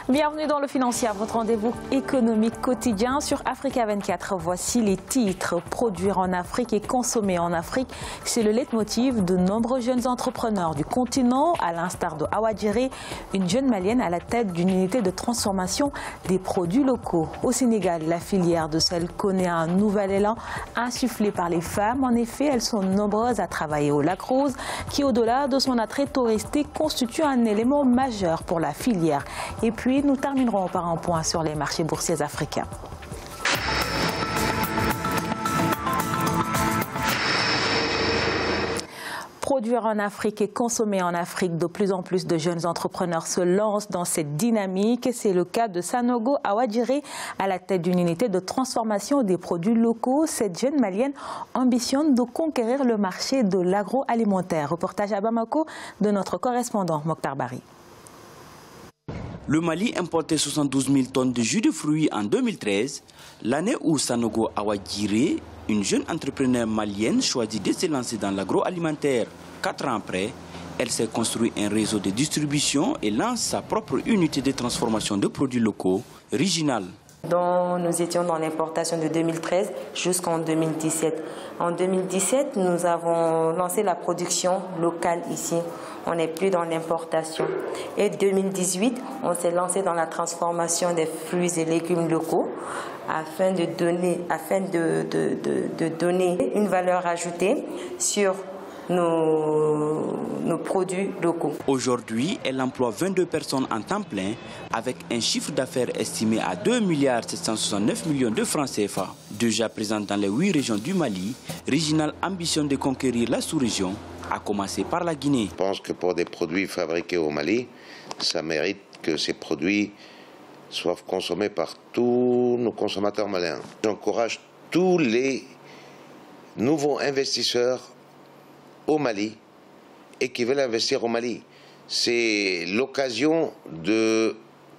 Bienvenue dans le Financier, votre rendez-vous économique quotidien sur Africa 24. Voici les titres. Produire en Afrique et consommer en Afrique, c'est le leitmotiv de nombreux jeunes entrepreneurs du continent, à l'instar de Awa Djiré, une jeune malienne à la tête d'une unité de transformation des produits locaux. Au Sénégal, la filière de sel connaît un nouvel élan insufflé par les femmes. En effet, elles sont nombreuses à travailler au Lac Rose, qui au-delà de son attrait touristique constitue un élément majeur pour la filière. Et puis, nous terminerons par un point sur les marchés boursiers africains. Produire en Afrique et consommer en Afrique, de plus en plus de jeunes entrepreneurs se lancent dans cette dynamique. C'est le cas de Sanogo Awa Djiré, à la tête d'une unité de transformation des produits locaux. Cette jeune malienne ambitionne de conquérir le marché de l'agroalimentaire. Reportage à Bamako de notre correspondant Mokhtar Bari. Le Mali importait 72 000 tonnes de jus de fruits en 2013, l'année où Sanogo Awa Djiré, une jeune entrepreneure malienne, choisit de se lancer dans l'agroalimentaire. 4 ans après, elle s'est construit un réseau de distribution et lance sa propre unité de transformation de produits locaux, Riginal. Nous étions dans l'importation de 2013 jusqu'en 2017. En 2017, nous avons lancé la production locale ici. On n'est plus dans l'importation. Et 2018, on s'est lancé dans la transformation des fruits et légumes locaux afin de donner une valeur ajoutée sur nos produits locaux. Aujourd'hui, elle emploie 22 personnes en temps plein avec un chiffre d'affaires estimé à 2 769 millions de francs CFA. Déjà présente dans les 8 régions du Mali, Riginal ambitionne de conquérir la sous-région, à commencer par la Guinée. Je pense que pour des produits fabriqués au Mali, ça mérite que ces produits soient consommés par tous nos consommateurs maliens. J'encourage tous les nouveaux investisseurs au Mali et qui veulent investir au Mali. C'est l'occasion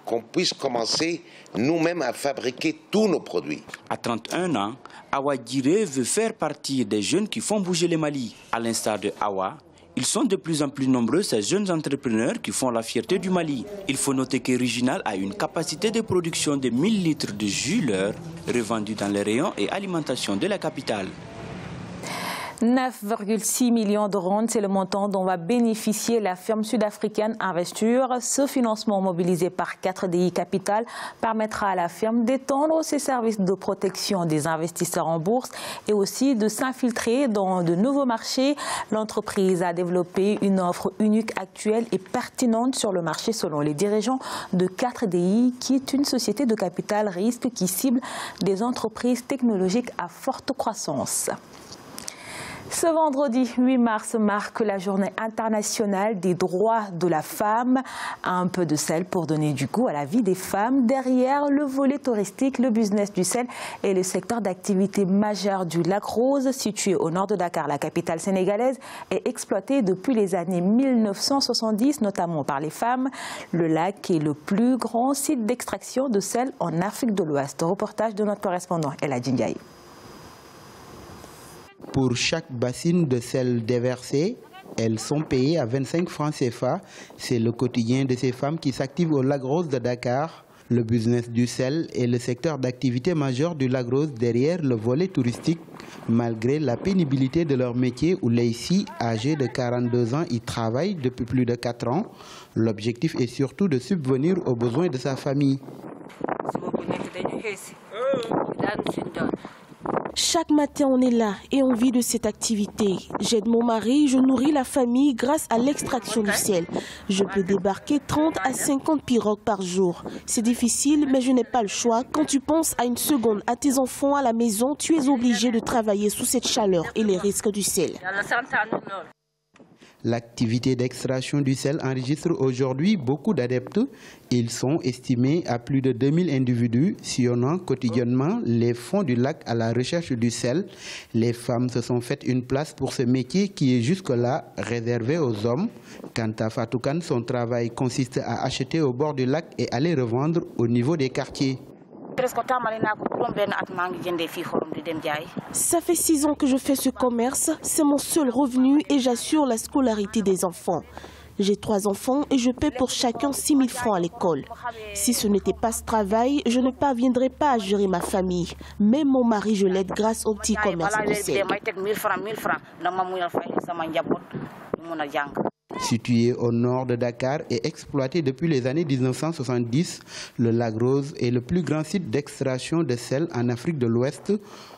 qu'on puisse commencer nous-mêmes à fabriquer tous nos produits. À 31 ans, Awa Djiré veut faire partie des jeunes qui font bouger le Mali. À l'instar de Awa, ils sont de plus en plus nombreux ces jeunes entrepreneurs qui font la fierté du Mali. Il faut noter que Riginal a une capacité de production de 1000 litres de jus l'heure, revendus dans les rayons et alimentation de la capitale. 9,6 millions de rondes, c'est le montant dont va bénéficier la firme sud-africaine Investure. Ce financement mobilisé par 4DI Capital permettra à la firme d'étendre ses services de protection des investisseurs en bourse et aussi de s'infiltrer dans de nouveaux marchés. L'entreprise a développé une offre unique, actuelle et pertinente sur le marché selon les dirigeants de 4DI, qui est une société de capital risque qui cible des entreprises technologiques à forte croissance. Ce vendredi 8 mars marque la journée internationale des droits de la femme. Un peu de sel pour donner du goût à la vie des femmes. Derrière le volet touristique, le business du sel est le secteur d'activité majeur du Lac Rose, situé au nord de Dakar, la capitale sénégalaise, est exploité depuis les années 1970, notamment par les femmes. Le lac est le plus grand site d'extraction de sel en Afrique de l'Ouest. Reportage de notre correspondant Ella Djingaï. Pour chaque bassine de sel déversée, elles sont payées à 25 francs CFA. C'est le quotidien de ces femmes qui s'activent au Lac Rose de Dakar. Le business du sel est le secteur d'activité majeur du Lac Rose derrière le volet touristique. Malgré la pénibilité de leur métier, où Leïsi, âgée de 42 ans, y travaille depuis plus de 4 ans, l'objectif est surtout de subvenir aux besoins de sa famille. Chaque matin, on est là et on vit de cette activité. J'aide mon mari, je nourris la famille grâce à l'extraction du sel. Je peux débarquer 30 à 50 pirogues par jour. C'est difficile, mais je n'ai pas le choix. Quand tu penses à une seconde à tes enfants à la maison, tu es obligé de travailler sous cette chaleur et les risques du sel. L'activité d'extraction du sel enregistre aujourd'hui beaucoup d'adeptes. Ils sont estimés à plus de 2000 individus, sillonnant quotidiennement les fonds du lac à la recherche du sel. Les femmes se sont faites une place pour ce métier qui est jusque-là réservé aux hommes. Quant à Fatoukan, son travail consiste à acheter au bord du lac et à les revendre au niveau des quartiers. Ça fait 6 ans que je fais ce commerce. C'est mon seul revenu et j'assure la scolarité des enfants. J'ai 3 enfants et je paie pour chacun 6 000 francs à l'école. Si ce n'était pas ce travail, je ne parviendrais pas à gérer ma famille. Même mon mari, je l'aide grâce au petit commerce de sel. Situé au nord de Dakar et exploité depuis les années 1970, le lac Rose est le plus grand site d'extraction de sel en Afrique de l'Ouest.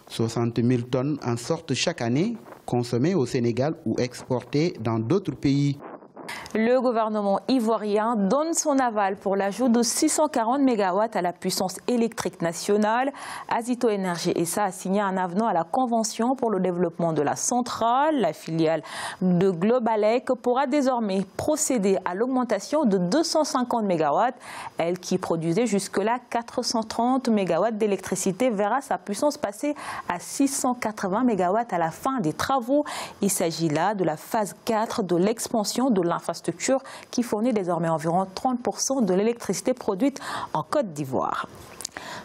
60 000 tonnes en sortent chaque année, consommées au Sénégal ou exportées dans d'autres pays. Le gouvernement ivoirien donne son aval pour l'ajout de 640 MW à la puissance électrique nationale. Azito Énergie SA a signé un avenant à la Convention pour le développement de la centrale. La filiale de Globalec pourra désormais procéder à l'augmentation de 250 MW. Elle, qui produisait jusque-là 430 MW d'électricité, verra sa puissance passer à 680 MW à la fin des travaux. Il s'agit là de la phase 4 de l'expansion de l'infrastructure qui fournit désormais environ 30% de l'électricité produite en Côte d'Ivoire.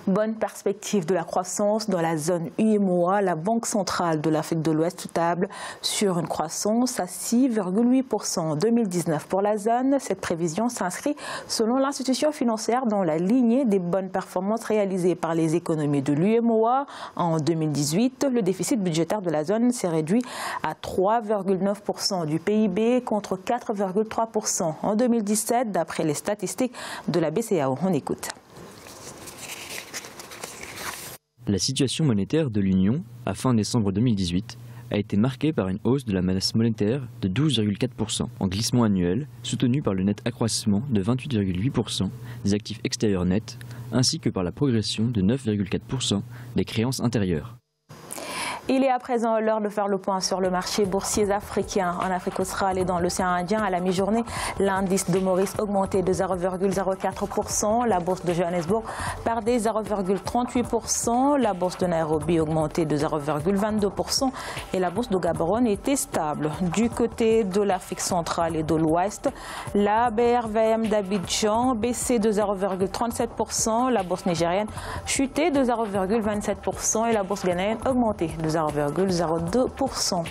Bonne perspective de la croissance dans la zone UEMOA. La Banque centrale de l'Afrique de l'Ouest table sur une croissance à 6,8% en 2019 pour la zone. Cette prévision s'inscrit selon l'institution financière dans la lignée des bonnes performances réalisées par les économies de l'UEMOA. En 2018, le déficit budgétaire de la zone s'est réduit à 3,9% du PIB contre 4,3% en 2017 d'après les statistiques de la BCEAO. On écoute. La situation monétaire de l'Union, à fin décembre 2018, a été marquée par une hausse de la masse monétaire de 12,4%, en glissement annuel, soutenu par le net accroissement de 28,8% des actifs extérieurs nets, ainsi que par la progression de 9,4% des créances intérieures. Il est à présent l'heure de faire le point sur le marché boursier africain. En Afrique australe et dans l'océan Indien, à la mi-journée, l'indice de Maurice augmentait de 0,04%. La bourse de Johannesburg perdait 0,38%. La bourse de Nairobi augmentait de 0,22%. Et la bourse de Gaborone était stable. Du côté de l'Afrique centrale et de l'Ouest, la BRVM d'Abidjan baissait de 0,37%. La bourse nigérienne chutait de 0,27% et la bourse ghanéenne augmentait de 0,02%.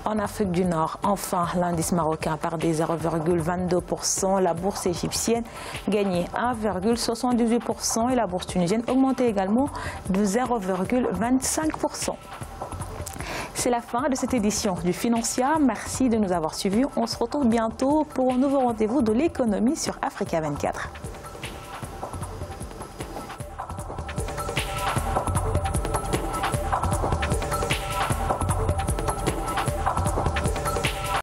En Afrique du Nord, enfin, l'indice marocain perdait 0,22%. La bourse égyptienne gagnait 1,78% et la bourse tunisienne augmentait également de 0,25%. C'est la fin de cette édition du Financial. Merci de nous avoir suivis. On se retrouve bientôt pour un nouveau rendez-vous de l'économie sur Africa 24.